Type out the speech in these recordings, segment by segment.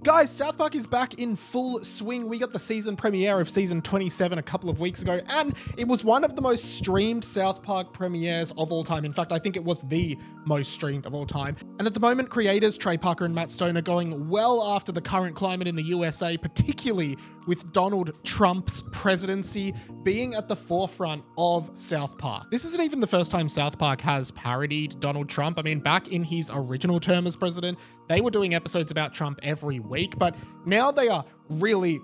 Guys, South Park is back in full swing. We got the season premiere of season 27 a couple of weeks ago, and it was one of the most streamed South Park premieres of all time. In fact, I think it was the most streamed of all time. And at the moment, creators Trey Parker and Matt Stone are going well after the current climate in the USA, particularly with Donald Trump's presidency being at the forefront of South Park. This isn't even the first time South Park has parodied Donald Trump. I mean, back in his original term as president, they were doing episodes about Trump every week, but now they are really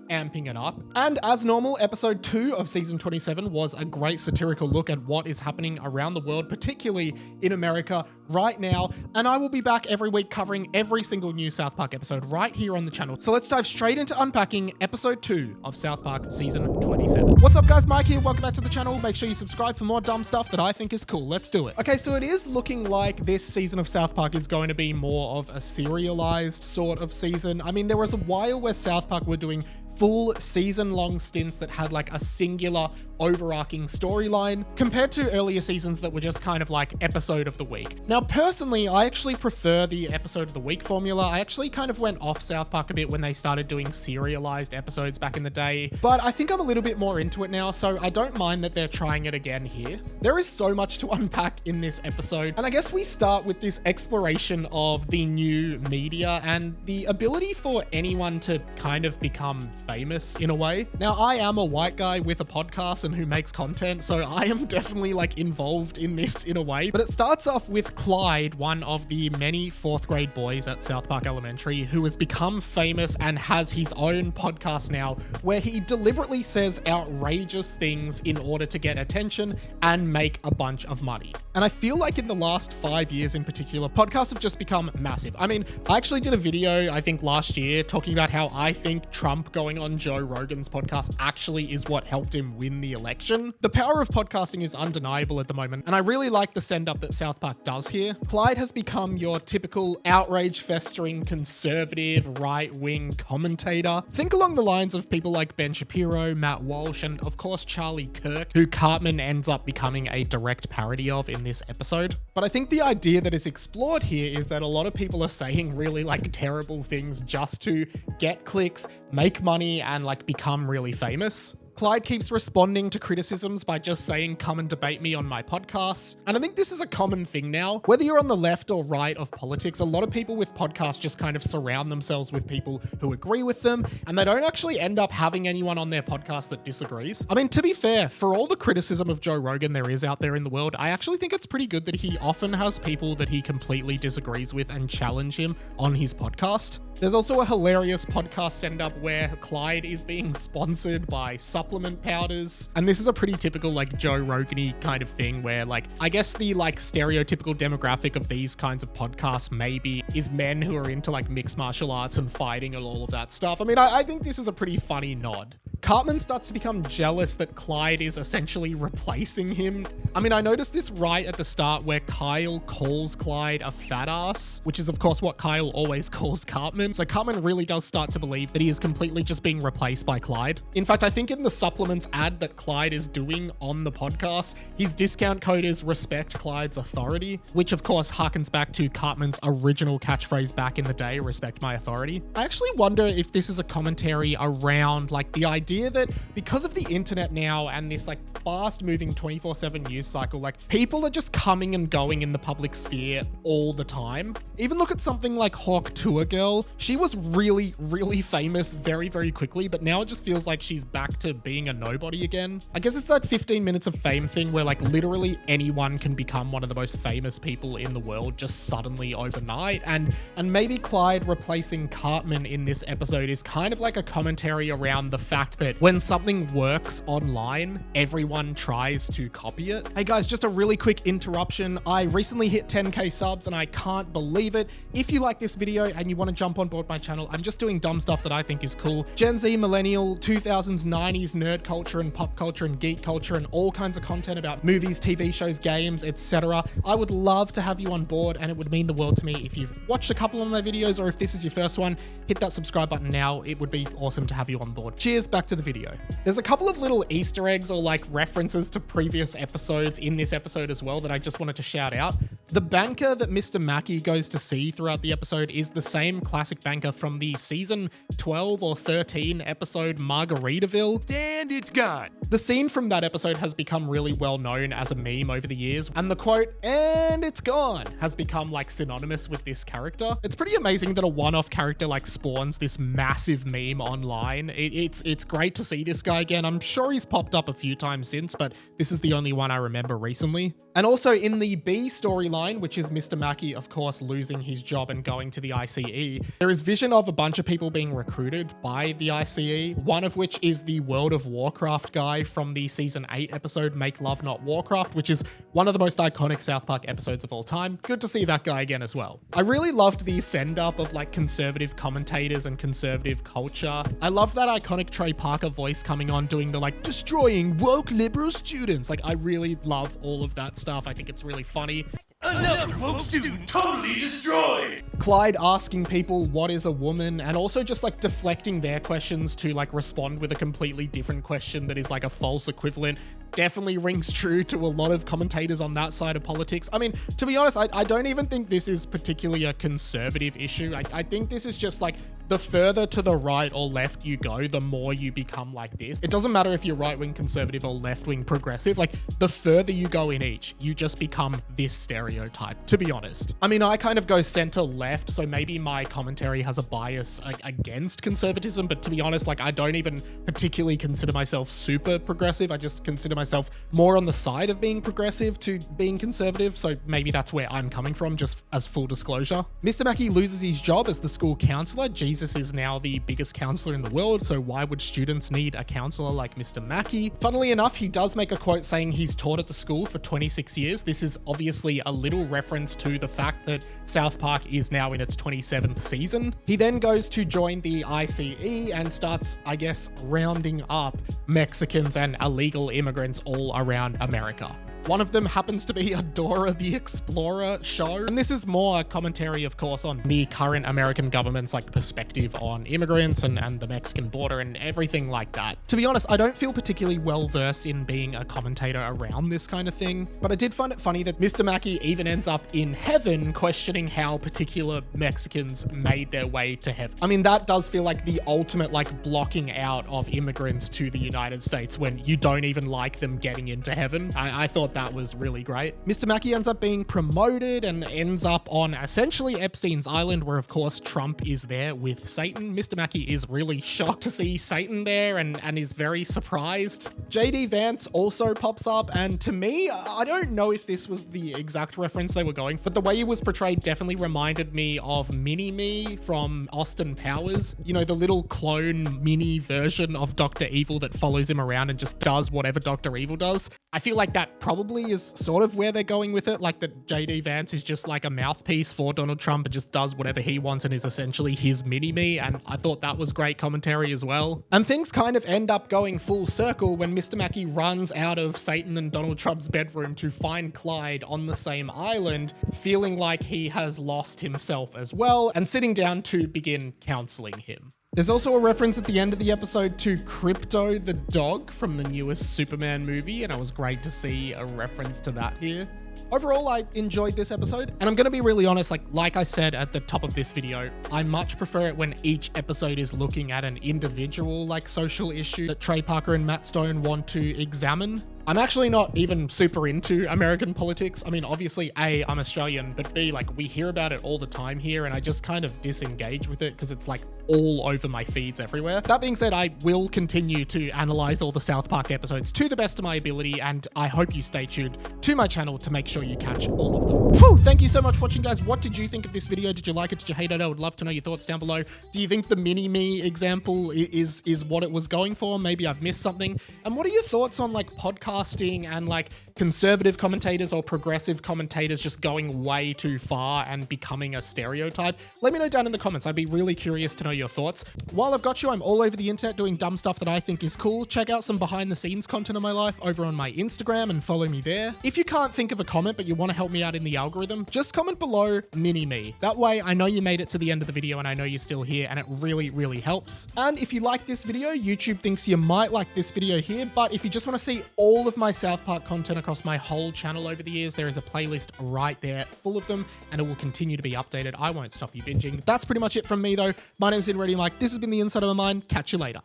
amping it up. And as normal, episode 2 of season 27 was a great satirical look at what is happening around the world, particularly in America right now. And I will be back every week covering every single new South Park episode right here on the channel. So let's dive straight into unpacking episode 2 of South Park season 27. What's up guys, Mike here, welcome back to the channel. Make sure you subscribe for more dumb stuff that I think is cool. Let's do it. Okay, so it is looking like this season of South Park is going to be more of a serialized sort of season. I mean, there was a while where South Park were doing full season-long stints that had like a singular overarching storyline compared to earlier seasons that were just kind of like episode of the week. Now, personally, I actually prefer the episode of the week formula. I actually kind of went off South Park a bit when they started doing serialized episodes back in the day, but I think I'm a little bit more into it now, so I don't mind that they're trying it again here. There is so much to unpack in this episode, and I guess we start with this exploration of the new media and the ability for anyone to kind of become famous in a way. Now, I am a white guy with a podcast and who makes content, so I am definitely like involved in this in a way. But it starts off with Clyde, one of the many 4th grade boys at South Park Elementary, who has become famous and has his own podcast now where he deliberately says outrageous things in order to get attention and make a bunch of money. And I feel like in the last 5 years in particular, podcasts have just become massive. I mean, I actually did a video, I think last year, talking about how I think Trump going on Joe Rogan's podcast actually is what helped him win the election. The power of podcasting is undeniable at the moment, and I really like the send-up that South Park does here. Clyde has become your typical outrage-festering conservative right-wing commentator. Think along the lines of people like Ben Shapiro, Matt Walsh, and of course Charlie Kirk, who Cartman ends up becoming a direct parody of in this episode. But I think the idea that is explored here is that a lot of people are saying really like terrible things just to get clicks, make money, and like become really famous. Clyde keeps responding to criticisms by just saying, come and debate me on my podcast. And I think this is a common thing now. Whether you're on the left or right of politics, a lot of people with podcasts just kind of surround themselves with people who agree with them, and they don't actually end up having anyone on their podcast that disagrees. I mean, to be fair, for all the criticism of Joe Rogan there is out there in the world, I actually think it's pretty good that he often has people that he completely disagrees with and challenge him on his podcast. There's also a hilarious podcast send-up where Clyde is being sponsored by supplement powders. And this is a pretty typical like Joe Rogan-y kind of thing where like, I guess the like stereotypical demographic of these kinds of podcasts maybe is men who are into like mixed martial arts and fighting and all of that stuff. I mean, I think this is a pretty funny nod. Cartman starts to become jealous that Clyde is essentially replacing him. I mean, I noticed this right at the start where Kyle calls Clyde a fat ass, which is of course what Kyle always calls Cartman. So Cartman really does start to believe that he is completely just being replaced by Clyde. In fact, I think in the supplements ad that Clyde is doing on the podcast, his discount code is respect Clyde's authority, which of course harkens back to Cartman's original catchphrase back in the day, respect my authority. I actually wonder if this is a commentary around like the idea that because of the internet now and this like fast moving 24/7 news cycle, like people are just coming and going in the public sphere all the time. Even look at something like Hawk Tour Girl. She was really famous very quickly, but now it just feels like she's back to being a nobody again. I guess it's that 15 minutes of fame thing where like literally anyone can become one of the most famous people in the world just suddenly overnight. And maybe Clyde replacing Cartman in this episode is kind of like a commentary around the fact that when something works online, everyone tries to copy it. Hey guys, just a really quick interruption. I recently hit 10k subs and I can't believe it. If you like this video and you want to jump on board my channel, I'm just doing dumb stuff that I think is cool. Gen Z, millennial, 2000s, 90s nerd culture and pop culture and geek culture and all kinds of content about movies, TV shows, games, etc. I would love to have you on board, and it would mean the world to me if you've watched a couple of my videos, or if this is your first one, hit that subscribe button now. It would be awesome to have you on board. Cheers, back to the video. There's a couple of little Easter eggs or like references to previous episodes in this episode as well that I just wanted to shout out. The banker that Mr. Mackey goes to see throughout the episode is the same classic banker from the season 12 or 13 episode Margaritaville. And it's gone. The scene from that episode has become really well known as a meme over the years, and the quote, "and it's gone," has become like synonymous with this character. It's pretty amazing that a one-off character like spawns this massive meme online. It's great to see this guy again. I'm sure he's popped up a few times since, but this is the only one I remember recently. And also in the B storyline, which is Mr. Mackey, of course, losing his job and going to the ICE, there is vision of a bunch of people being recruited by the ICE, one of which is the World of Warcraft guy from the season 8 episode Make Love Not Warcraft, which is one of the most iconic South Park episodes of all time. Good to see that guy again as well. I really loved the send-up of like conservative commentators and conservative culture. I loved that iconic Trey Parker voice coming on doing the like destroying woke liberal students. Like I really love all of that stuff. I think it's really funny. Another woke student totally destroyed. Clyde asking people what is a woman, and also just like deflecting their questions to like respond with a completely different question that is like a false equivalent, definitely rings true to a lot of commentators on that side of politics. I mean, to be honest, I don't even think this is particularly a conservative issue. I think this is just like the further to the right or left you go, the more you become like this. It doesn't matter if you're right-wing conservative or left-wing progressive, like the further you go in each, you just become this stereotype, to be honest. I mean, I kind of go center-left, so maybe my commentary has a bias against conservatism, but to be honest, like I don't even particularly consider myself super progressive. I just consider myself more on the side of being progressive to being conservative, so maybe that's where I'm coming from, just as full disclosure. Mr. Mackey loses his job as the school counselor. Jesus is now the biggest counselor in the world, so why would students need a counselor like Mr. Mackey? Funnily enough, he does make a quote saying he's taught at the school for 26 years. This is obviously a little reference to the fact that South Park is now in its 27th season. He then goes to join the ICE and starts, I guess, rounding up Mexicans and illegal immigrants all around America. One of them happens to be a Dora the Explorer show. And this is more a commentary, of course, on the current American government's like perspective on immigrants and the Mexican border and everything like that. To be honest, I don't feel particularly well versed in being a commentator around this kind of thing, but I did find it funny that Mr. Mackey even ends up in heaven questioning how particular Mexicans made their way to heaven. I mean, that does feel like the ultimate like blocking out of immigrants to the United States when you don't even like them getting into heaven. I thought that was really great. Mr. Mackey ends up being promoted and ends up on essentially Epstein's Island, where of course Trump is there with Satan. Mr. Mackey is really shocked to see Satan there and is very surprised. JD Vance also pops up, and to me, I don't know if this was the exact reference they were going for, but the way he was portrayed definitely reminded me of Mini-Me from Austin Powers. You know, the little clone mini version of Dr. Evil that follows him around and just does whatever Dr. Evil does. I feel like that probably is sort of where they're going with it, like that JD Vance is just like a mouthpiece for Donald Trump and just does whatever he wants and is essentially his mini-me, and I thought that was great commentary as well. And things kind of end up going full circle when Mr. Mackey runs out of Satan and Donald Trump's bedroom to find Clyde on the same island, feeling like he has lost himself as well, and sitting down to begin counseling him. There's also a reference at the end of the episode to Crypto the dog from the newest Superman movie, and it was great to see a reference to that here. Overall, I enjoyed this episode, and I'm going to be really honest, like I said at the top of this video, I much prefer it when each episode is looking at an individual like social issue that Trey Parker and Matt Stone want to examine. I'm actually not even super into American politics. I mean, obviously, A, I'm Australian, but B, like we hear about it all the time here, and I just kind of disengage with it because it's like all over my feeds everywhere. That being said, I will continue to analyze all the South Park episodes to the best of my ability, and I hope you stay tuned to my channel to make sure you catch all of them. Whew, thank you so much for watching, guys. What did you think of this video? Did you like it? Did you hate it? I would love to know your thoughts down below. Do you think the mini-me example is what it was going for? Maybe I've missed something. And what are your thoughts on like podcasting and like conservative commentators or progressive commentators just going way too far and becoming a stereotype? Let me know down in the comments. I'd be really curious to know your thoughts. While I've got you, I'm all over the internet doing dumb stuff that I think is cool. Check out some behind the scenes content of my life over on my Instagram and follow me there. If you can't think of a comment but you want to help me out in the algorithm, just comment below mini-me. That way I know you made it to the end of the video and I know you're still here, and it really, really helps. And if you like this video, YouTube thinks you might like this video here, but if you just want to see all of my South Park content across my whole channel over the years, there is a playlist right there full of them, and it will continue to be updated. I won't stop you binging. That's pretty much it from me though. My name's Ready Mike. This has been the Inside of My Mind. Catch you later.